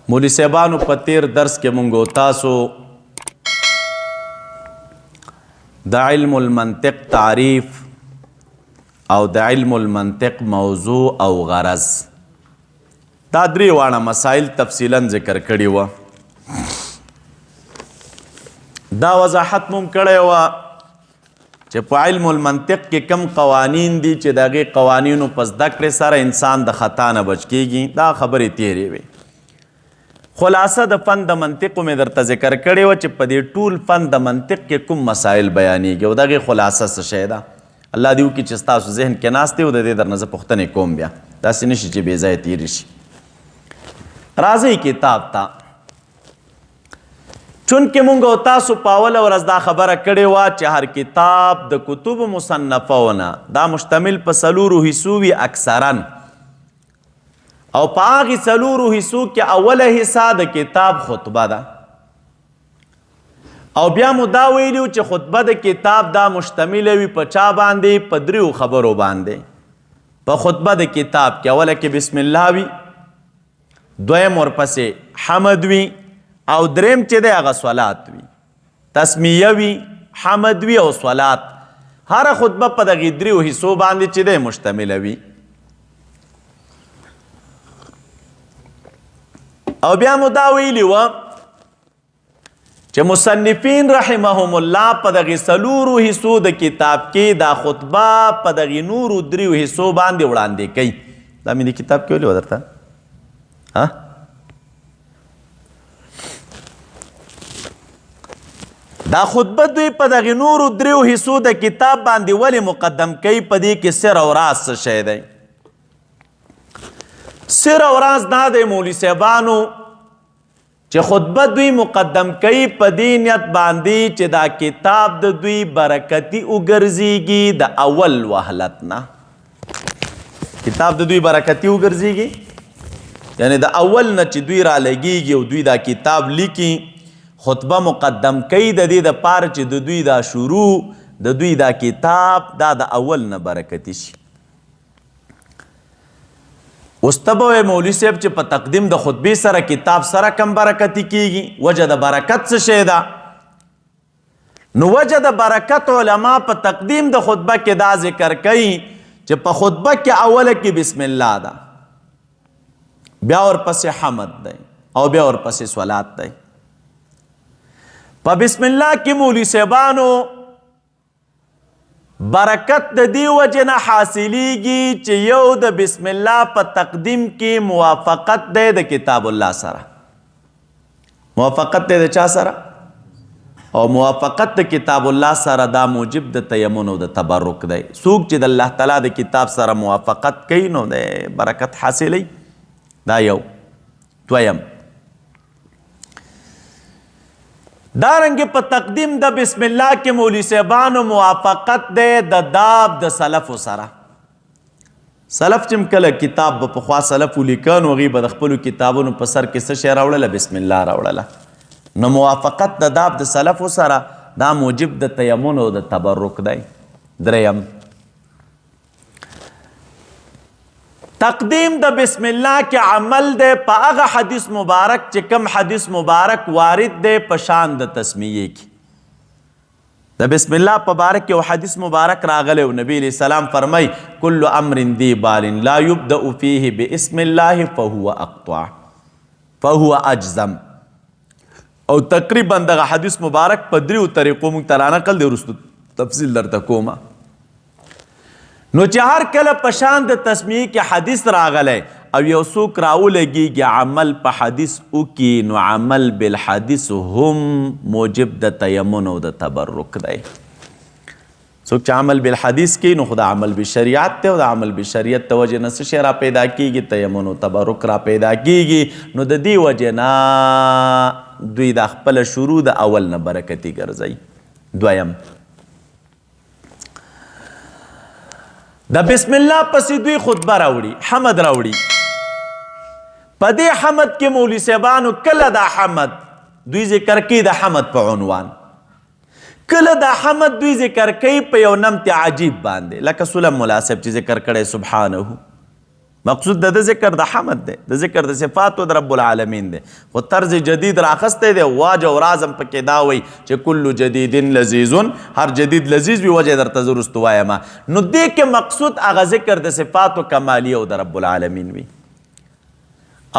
مولوی صاحبانو په تیر درس کې مونږ تاسو د علم المنطق تعریف او د علم المنطق موضوع او غرض دا درې واړه مسائل تفصیلا ذکر کړي وه. دا وضاحت مونږ کړی وه چې په علم المنطق کې کم قوانین دي چې د هغې قوانینو په زده کړې سره انسان د خطا نه بچ کېږي. دا خبرې تېرې وې. خلاصه د فن د منطقو مې درته ذکر کړې وه چې په دې ټول فن د منطق کې کوم مسایل بیانېږي او د هغې خلاصه څه شی ده. الله دې وکړي چې ستاسو ذهن کې ناست دی او د دې درنه زه پوښتنې کوم. بیا داسې نه شي چې بې ځایه تېرې شي. راځئ کتاب ته. چونکې مونږ او تاسو په اوله ورځ دا خبره کړې وه چې هر کتاب د کتب مصنفونه دا مشتمل په 4 حصو وي اکثرا، او په هغې 4 حصو کې اوله حصه د کتاب خطبه ده. او بیا مو دا ویلي چې خطبه د کتاب دا مشتمله وي په چا باندې؟ په 3 خبرو باندې. په خطبه د کتاب کې اوله کې بسم الله وي، دویم ورپسې حمد وي، او دریم چې دی هغه صلات وي. تسمیه وي، حمد وي او صلات. هره خطبه په دغې 3 حصو باندې چې دی مشتمله وي. او بیا مو دا ویلي وه چې مصنفین رحمهم الله په دغې 4 حصو د کتاب کې دا خطبه په دغې نورو 3 حصو باندې وړاندې کوي. دا مې د کتاب کې ویلي وه درته. دا خطبه دوی په دغې نورو 3 حصو د کتاب باندې ولې مقدم کوي؟ په دې کې سر او راز څه شی دی؟ سر او راز دا دی مولوي صاحبانو چې خطبه دوی مقدم کوي په دې نیت باندې چې دا کتاب د دوی برکتي وګرځېږي د اول وهلت نه. کتاب د دوی برکتي وګرځېږي یعنی د اول نه چې دوی را لګېږي او دوی دا کتاب لیکي، خطبه مقدم کوي د دې دپاره چې د دوی دا شروع د دوی دا کتاب دا د اول نه برکتي شي. اوس ته به وایې مولوي صاحب چې په تقدیم د خطبې سره کتاب سره کم برکتي کیږي، وجه د برکت څه شی ده؟ نو وجه د برکت علما په تقدیم د خطبه کې دا ذکر کوي چې په خطبه کې اوله کې بسم الله ده، بیا ورپسې حمد دی او بیا ورپسې صلات دی. په بسم الله کې مولوي صاحبانو برکت د دې وجې نه حاصلیږي چې یو د بسم الله په تقدیم کې موافقت دی د کتاب الله سره. موافقت دی د چا سره؟ او موافقت د کتاب الله سره دا موجب د تیمن او د تبرک دی. څوک چې د الله تعالی د کتاب سره موافقت کوي نو د برکت حاصلی. دا یو. دویم دارنګه په تقدیم د بسم الله کې مولوي صاحبانو موافقت دی د داب د سلفو سره. سلف چې کله کتاب به پخوا سلفو لیکه نو هغوی به د خپلو کتابونو په سر کې څه شی راوړله؟ بسم الله راوړله. نو موافقت د داب د سلفو سره دا موجب د تیمن او د تبرک دی. دریم تقدیم د بسم الله کې عمل دی په هغه حدیث مبارک چې کم حدیث مبارک وارد دی په شان د تسمیه کې. د بسم الله په باره کې یو حدیث مبارک راغلی و. نبی علیہ السلام فرمای کل امر ذی بال لا یبدأ فیه باسم الله فهو اقطع فهو اجزم. او تقریبا دغه حدیث مبارک په 3 طریقو موږ ته رانقل دی، وروستو تفصیل درته کومه. نو چې هر کله په شان د تسمیه کې حدیث راغلی او یو څوک راولګېږي عمل په حدیث وکړي نو عمل بالحدیث هم موجب د تیمن او د تبرک دی. څوک چې عمل بالحدیث کوي نو خو د عمل بالشریعت دی او د عمل بالشریعت د وجې نه څه شی را پیدا کېږي؟ تیمن او تبرک را پیدا کېږي. نو د دې وجې نه دوی دا خپله شروع د اول نه برکتي ګرځوي. دویم د بسم الله پسې دوی خطبه راوړي، حمد راوړي. په دې حمد کې مولوي صاحبانو کله دا حمد دوی ذکر کوي د حمد په عنوان، کله دا حمد دوی ذکر کوي په یو نمت عجیب باندې، لکه سلم مناسب چې ذکر کړی سبحانه. مقصود د ذکر د حمد دی، د ذکر د صفاتو د رب العالمین دی، خو طرز جدید راخسته دی. واج او رازم پکې دا وی چې کل جدید لذیذ، هر جدید لذیذ وي. وجه درته زه وروسته وایم. نو دې کې مقصود هغه ذکر د صفاتو کمالیه او د رب العالمین وي،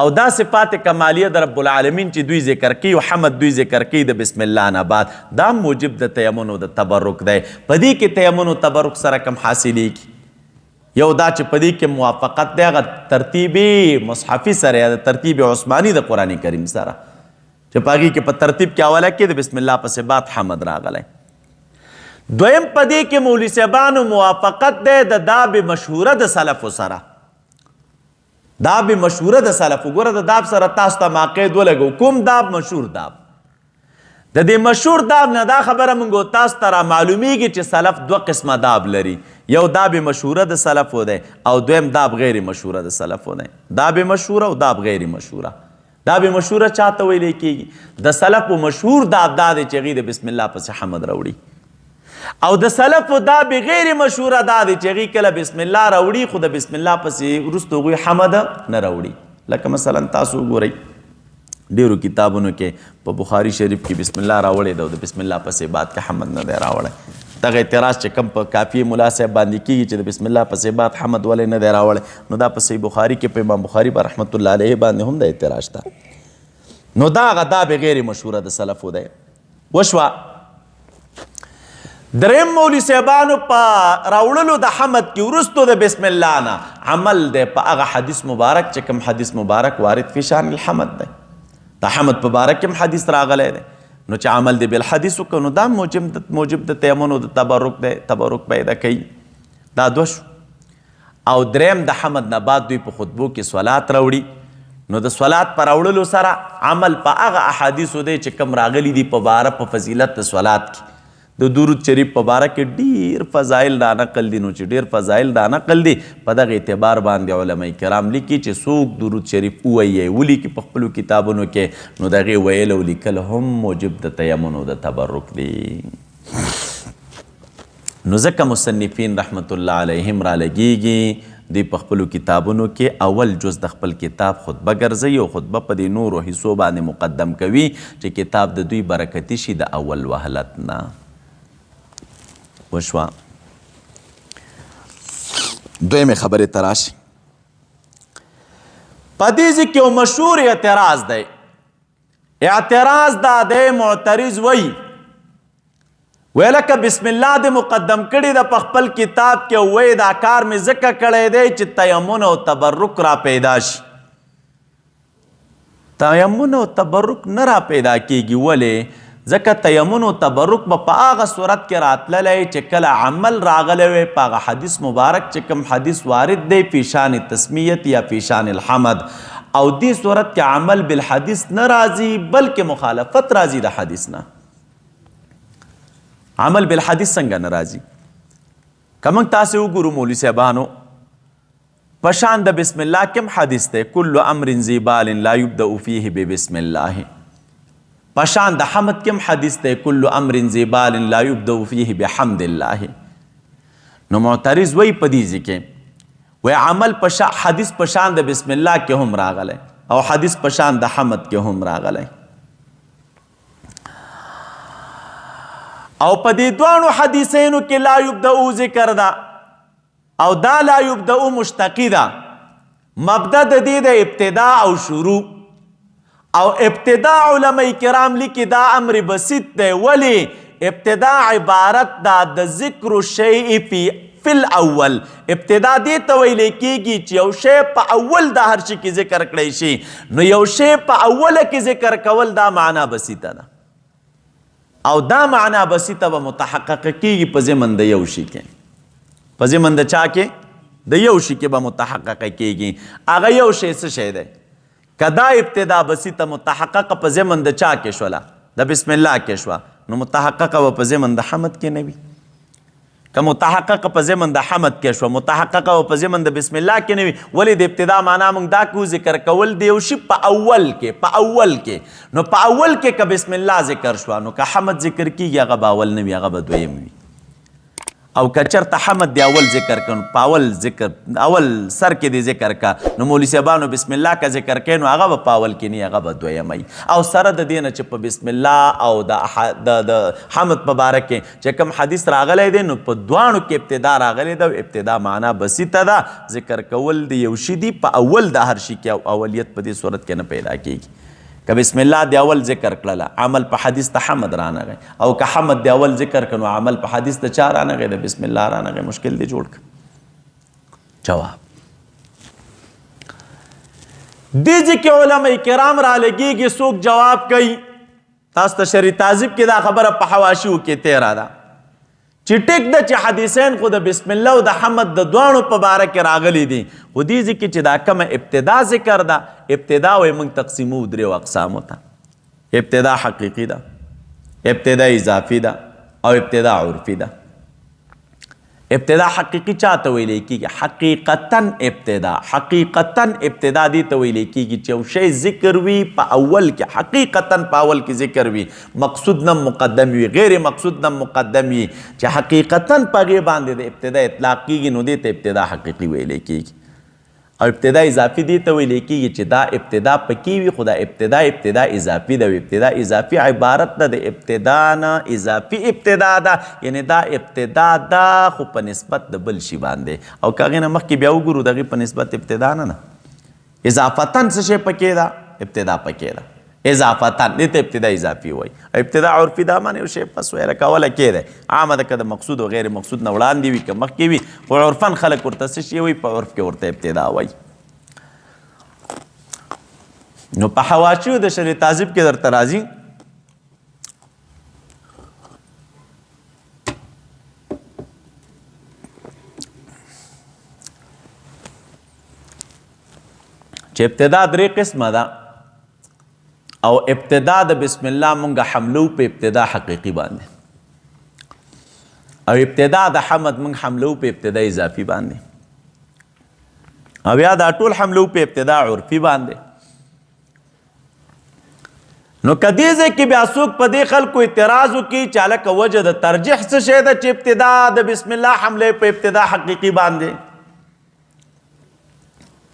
او دا صفات کمالیه د رب العالمین چې دوی ذکر کوي او حمد دوی ذکر کوي د بسم الله نه بعد، دا موجب د تیمن او د تبرک دی. په دې کې تیمن او تبرک سره کم حاصلېږي. یو دا چې په دې کې موافقت دی هغه ترتیبي مصحفي سره یا د ترتیب عثماني د قرآن کریم سره، چې په هغې کې په ترتیب کې اوله کې د بسم الله پسې بعد حمد راغلی. دویم په دې کې مولوي صاحبانو موافقت دی د داب مشهوره د سلفو سره. داب مشهوره د سلفو، ګوره د داب سره تاسو ته معقید ولګو. کوم داب؟ مشهور داب. د دې مشهور داب نه دا خبره مونږ تاسو ته را معلومیږي چې سلف دوه قسمه داب لري. یو داب مشهوره د سلفو دی او دویم داب غیر مشهوره د سلفو دی. داب مشهوره او داب غیر مشهوره. داب مشهوره چاته ویل کېږي؟ د سلفو مشهور داب دا دی چې هغوی د بسم الله پسې حمد راوړي، او د سلفو داب غیر مشهوره دا دی چې هغوی کله بسم الله راوړي خو د بسم الله پسې وروسته هغوی حمد نه راوړي. لکه مثلا تاسو وګورئ ډیرو کتابونو کې په بخاري شریف کې بسم الله راوړی دی او د بسم الله پسې بعد کې حمد نه دی راوړی. دغه اعتراض چې کم په کافی ملا صاحب باندې کېږي چې د بسم الله پسې بعد حمد ولې نه دی راوړی، نو دا په صحیح بخاري کې په امام بخاري په رحمت الله علیه باندې هم د اعتراض شته. نو دا هغه داب غیر مشهوره د سلفو دی. وشوه دریم مولوي صاحبانو په راوړلو د حمد کې وروستو د بسم الله نه عمل دی په هغه حدیث مبارک چې کوم حدیث مبارک وارد فی شان الحمد دی. د حمد په باره کې هم حدیث راغلی دی، نو چې عمل دی بالحدیث وکړو نو دا موجب د تیمن او د تبرک دی، تبرک پیدا کوي. دا دوه شو. او دریم د حمد نه بعد دوی په خطبو کې صلات راوړي، نو د صلات په راوړلو سره عمل په هغه احادیثو دی چې کوم راغلي دي په باره په فضیلت د صلات کې. د درود شریف په باره کې ډیر فضایل دا نقل دي، نو چې ډیر فضایل دا نقل دي په دغه اعتبار باندې علماء کرام لیکي چې څوک درود شریف ووایي ولیکي په خپلو کتابونو کې، نو د هغې ویل او لیکل هم موجب د تیمن او د تبرک دي. نو ځکه مصنفین رحمت الله علیهم را لګیږي دوی په خپلو کتابونو کې اول جز د خپل کتاب خطبه ګرځوي او خطبه په دې نورو حصو باندې مقدم کوي چې کتاب د دوی برکتي شي د اول وهلت نه. وشوه دویمې خبرې ته راشي. په دې ځای کې یو مشهور اعتراض دی. اعتراض دا دی معترض وایي لکه بسم الله دې مقدم کړي د په خپل کتاب کې وایي دا کار مې ځکه کړی دی چې تیمن او تبرک را پیدا شي. تیمن او تبرک نه را پیدا کېږي. ولې؟ ځکه تیمن او تبرک به په هغه صورت کې راتللی چې کله عمل راغلی وی په هغه حدیث مبارک چې کوم حدیث وارد دی فی شان تسمیت یا فی شان الحمد، او دې صورت کې عمل بالحدیث نه راځي بلکې مخالفت راځي د حدیث نه. عمل بالحدیث څنګه نه راځي؟ که موږ تاسې وګورو مولوي صاحبانو په شان د بسم الله کوم حدیث دی؟ کل امر ذی بال لا یبدأ فیه ببسم الله. پشان د حمد کم حدیث دی؟ کل امر ذی بال لا یبدأ فیه بحمد الله. نو معترض وی په دې ځای کې وی عمل حدیث پشان د بسم الله کې هم راغلی او حدیث پشان د حمد کې هم راغلی، او په دې دوانو حدیثینو کې لا یبدأ ذکر ده او دا لا یبدأ مشتقی ده. مبدا د دې د ابتدا او شروع، او ابتدا علماء کرام لیکي دا امر بسیط دی. ولی؟ ابتدا عبارت دا د ذکر الشیء فی الاول. ابتدا دې ته ویل کېږي چې یو شی په اول د هر شي کې ذکر کړی شي. نو یو شی په اوله کې ذکر کول دا معنا بسیطه ده، او دا معنا بسیطه به متحقق کېږي په ضمن د یو شي کې. په ضمن د چا کې؟ د یو شي کې به متحقق کېږي. هغه یو شی څه شی دی؟ کدا ابتدا بسیطه متحقق په ضمن د چا کې شوله؟ د بسم الله کې شوه، نو متحقق به په ضمن د حمد کې نه وي. که متحقق په ضمن د حمد کې شوه، متحقق به په ضمن د بسم الله کې نه وي. ولې د ابتدا معنا موږ دا کو ذکر کول دی یو شی په اول کې. نو په اول کې که بسم الله ذکر شوه، نو که حمد ذکر کېږي هغه به اول نه وي، هغه به دویم وي. او کچر ته حمد دی اول ذکر کن پاول ذکر اول سر کې دی ذکر کا نو مولوی صاحبانو بسم الله کا ذکر کین نو هغه پاول کې نه هغه دویمای او سره د دینه چې په بسم الله او د حمد مبارک چې کوم حدیث راغلی دی نو په دوانو کې ابتدا راغلی دا ابتدا معنا بسیطه ده ذکر کول دی یو شی دی په اول د هر شي کې اولیت په دې صورت کې نه پیدا کیږي که بسم الله دی اول ذکر کړله عمل په حدیث ته حمد رانغی او که حمد دی اول ذکر کړو عمل په حدیث ته چا رانغی د بسم الله رانغی مشکل دی جوړ ک جواب دیجی کې علماء کرام را لګيږي څوک جواب کوي تاسو ته شری تعذیب کې دا خبره په حواشیو کې تیرا ده چې ټیک د چې حدیثین خو د بسم الله او د حمد د دوانو په باره کې راغلي دي خو دې ځکه چې دا کومه ابتدا ذکر ده ابتدا وایي موږ تقسیمو درېو اقسامو ته ابتدا حقیقي ده ابتدا اضافي ده او ابتدا عرفي ده ابتدا حقیقي چاته ویل کېږي حقیقتا ابتدا دې ته ویل کېږي چې یو شی ذکر وي په اول کې حقیقتا په اول کې ذکر وي مقصود نه مقدم وي غیر مقصود نه مقدم وي چې حقیقتا په هغې باندې د ابتدا اطلاق کېږي نو دې ته ابتدا حقیقي ویل کېږي او ابتدا اضافي دې ته ویل کېږي چې دا ابتدا پکې وي خو دا ابتدا اضافي ده ابتدا اضافي عبارت ده د ابتدا نه اضافي ابتدا ده یعنی دا ابتدا ده خو په نسبت د بل شي باندې او که هغې نه مخکې بیا وګورو د هغې په نسبت ابتدا نه اضافتن څه شی پکې ده ابتدا پکې ده اضافتن دې ته ابتدا اضافي وایي ابتدا عرفي دا معنی یو شی پس ویله کوله کې دی عامه ده که د مقصود او غیر مقصود نه وړاندې وي که مخکې وي خو عرفن خلک ورته څه شی وایي په عرف کې ورته ابتدا وایي نو په حواشیو د شرع تعذیب کې درته راځي چې ابتدا درې قسمه ده او ابتدا د بسم الله مونږه حملو په ابتدا حقیقي باندې او ابتدا د حمد مونږ حملو په ابتدا اضافي باندې او یا دا ټول حملو په ابتدا عرفي باندې نو کدی ځکه بیا څوک په دې خلکو اعتراض وکړي چې هلکه وجه د ترجیح څه شی ده چې ابتدا د بسم الله حمله په ابتدا حقیقي باندې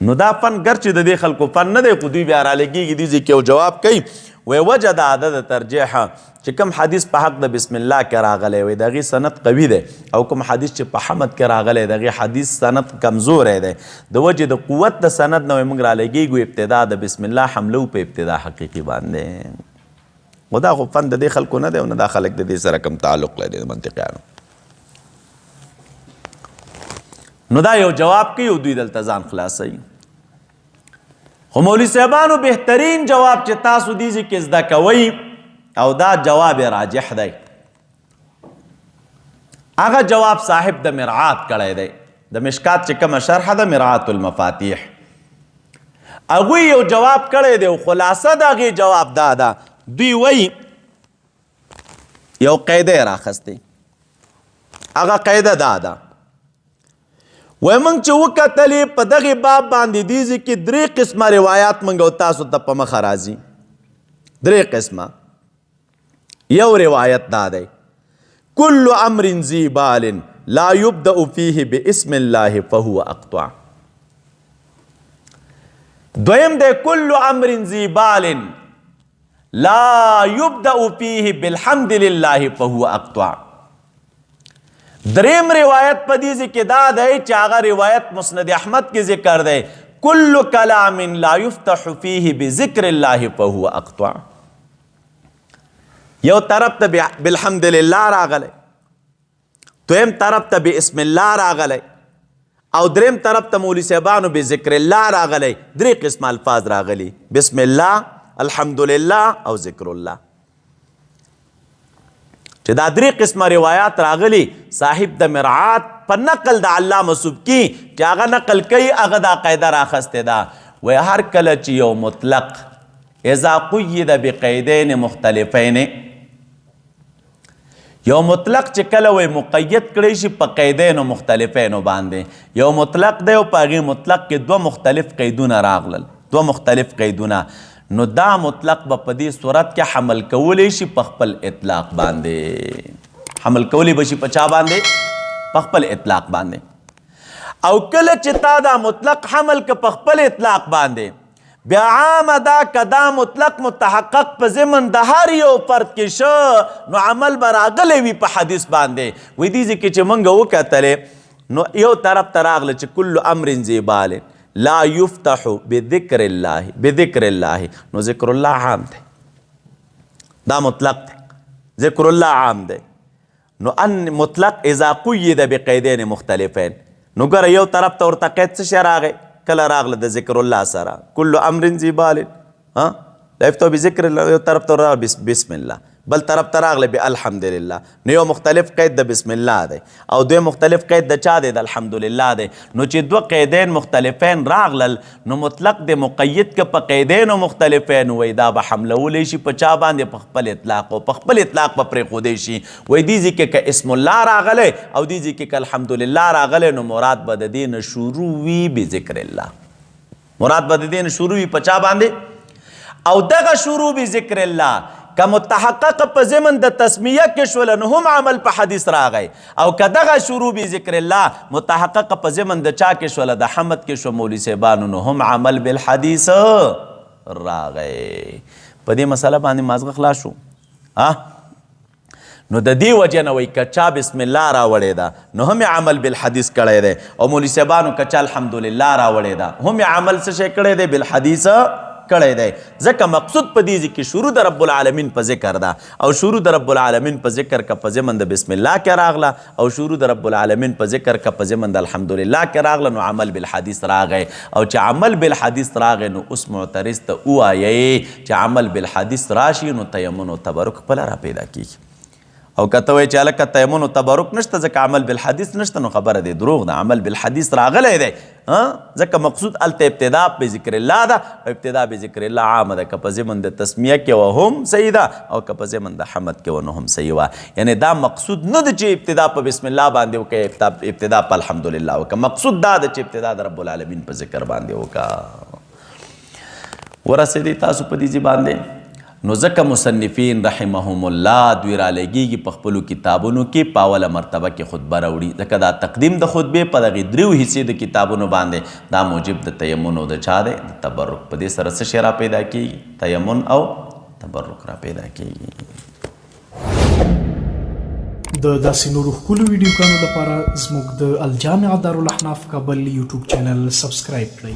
نو دا فن ګرچې د دې خلکو فن نه دی خو دوی بیا رالګېږي دي ځکه یو جواب کوي وی وجه د عدد ترجیح چې کوم حدیث په حق د بسم الله کې راغلی وي د هغې سند قوي دی او کوم حدیث چې په حمد کې راغلی د هغې حدیث سند کمزوری دی د وجې د قوت د سند نه موږ رالګېږو ابتدا د بسم الله حملو په ابتدا حقیقي باندې خو دا خو فن د دې خلکو نه دی او نه دا خلک د دې سره کوم تعلق لري د منطقیانو نو دا یو جواب کوي او دوی دلته ځان خلاصوي خو مولوي صاحبانو بهترین جواب چې تاسو دې کې زده کوئ او دا جواب راجح دی هغه جواب صاحب د مرعات کړی دی د مشکات چې کومه شرحه ده مرعات المفاتیح هغوی یو جواب کړی دی او خلاصه د هغې جواب دا ده دوی وایي یو قاعده یې راخستې هغه قاعده دا ده وای موږ چې وکتلې په دغې باب باندې دې کې درې قسمه روایات موږ او تاسو ته په مخه راځي درې قسمه یو روایت دا دی کل امر ذی بال لا یبدأ فیه باسم الله فهو اقطع دویم دی کل امر ذی بال لا یبدأ فیه بالحمد لله فهو اقطع دریم روایت په دې کې دا دی چې هغه روایت مسند احمد کې ذکر دی کل کلام لا یفتح فیه بذکر الله فهو اقطع یو طرف ته بالحمد لله راغلی دویم طرف ته بسم الله راغلی او دریم طرف ته مولوی صاحبانو بذکر الله راغلی درې قسم الفاظ راغلی بسم الله الحمدلله او ذکر الله چې دا درې قسمه روایات راغلي صاحب د مرعات په نقل د علامه سبکي چې هغه نقل کوي هغه دا قاعده راخستې ده وایي هر کله چې یو مطلق اذا قید بقیدین مختلفین یو مطلق چې کله وایي مقید کړی شي په قیدینو مختلفینو باندې یو مطلق دی او په هغې مطلق کې دوه مختلف قیدونه راغلل دوه مختلف قیدونه نو دا مطلق به په دې صورت کې حمل کولی شي په خپل اطلاق باندې حمل کولی به شي په چا باندې په خپل اطلاق باندې. او کله چې تا دا مطلق حمل که په خپل اطلاق باندې بیا عام دا کدا مطلق متحقق په ضمن د هر یو فرد کې شو نو عمل به راغلی وي په حدیث باندې. وایي دې ځای کې چې موږ وکتلې نو یو طرف ته راغله چې کل امر زیبال لا یفتح بذکر الله نو ذکر الله عام دی، دا مطلق دی، ذکر الله عام دی. نو ان مطلق اذا قید بقیدین مختلفین نو ګوره یو طرف ته ورته قید څه شی راغی کله راغله د ذکر الله سره کل امر زیبال لا یفتح بذکر الله، یو طرف ته راغله بسم الله، بل طرف ته راغله بالحمدلله. نو یو مختلف قید د بسم الله دی او دوی مختلف قید د چا دی د الحمدلله دی. نو چې دوه قیدین مختلفین راغلل نو مطلق د مقید که په قیدینو مختلفین وای دا به حملولی شي په چا باندې په خپل اطلاق او په خپل اطلاق به پرېښودی شي. وای دې ځای کې که اسم الله راغلی او دې ځای کې که الحمدلله راغلی نو مراد به د دې نه شروع وي بذکر الله، مراد به د دې نه شروع وي په چا باندې. او دغه شروع بذکر الله که متحقق په ضمن د تسمیه کې شول نو هم عمل په حدیث راغی، او که دغه شروع بذکر الله متحقق په ضمن د چا کې شول د حمد کې شو مولوی صاحبانو نو هم عمل بالحدیث راغی. په دې مسله باندې مازغه خلاص شو. نو د دې وجه نه وایي که چا بسم الله راوړې ده نو هم عمل بالحدیث کړی دی، او مولوی صاحبانو که چا الحمدلله راوړې ده هم عمل څه شی کړی دی بالحدیث کړی دی. ځکه مقصود په دې کې شروع د رب العالمین په ذکر ده، او شروع د رب العالمین په ذکر که په ضمن د بسم الله کې راغله او شروع د رب العالمین په ذکر که په ضمن د الحمدلله کې راغله نو عمل بالحدیث راغی. او چې عمل بالحدیث راغی نو اوس معترض ته ووایي چې عمل بالحدیث راشي نو تیمم او تبرک خپله را پیدا کېږي. او کته وایي چې هلکه تیمم او تبرک نشته ځکه عمل بالحدیث نشته نو خبره دی دروغ ده. عمل بالحدیث راغلی دی ځکه مقصود الته ابتدا بذکر الله ده، ابتدا بذکر الله عامه ده، که په ضمن د تسمیه کې و هم صحیح ده او که په ضمن د حمد کې و نو هم صحیح وه. یعنی دا مقصود نه ده چې ابتدا په بسم الله باندې وکړې ابتدا په الحمدلله وکړه، مقصود دا ده چې ابتدا د رب العالمین په ذکر باندې وکړه. ورسېدې تاسو په دې باندې نو ځکه مصنفین رحمهم الله دوی را لګیږي په خپلو کتابونو کې په اوله مرتبه کې خطبه راوړي، ځکه دا تقدیم د خطبې په دغې دریو حصې د کتابونو باندې دا موجب د تیمن او د چا دی د تبرک. په دې سره څه شی را پیدا کېږي؟ تیمن او تبرک را پیدا کېږي. د داسې نورو ښکلو ویډیوګانو لپاره زموږ د الجامع دارالاحناف کابل یوټیوب چینل سبسکرایب کړئ.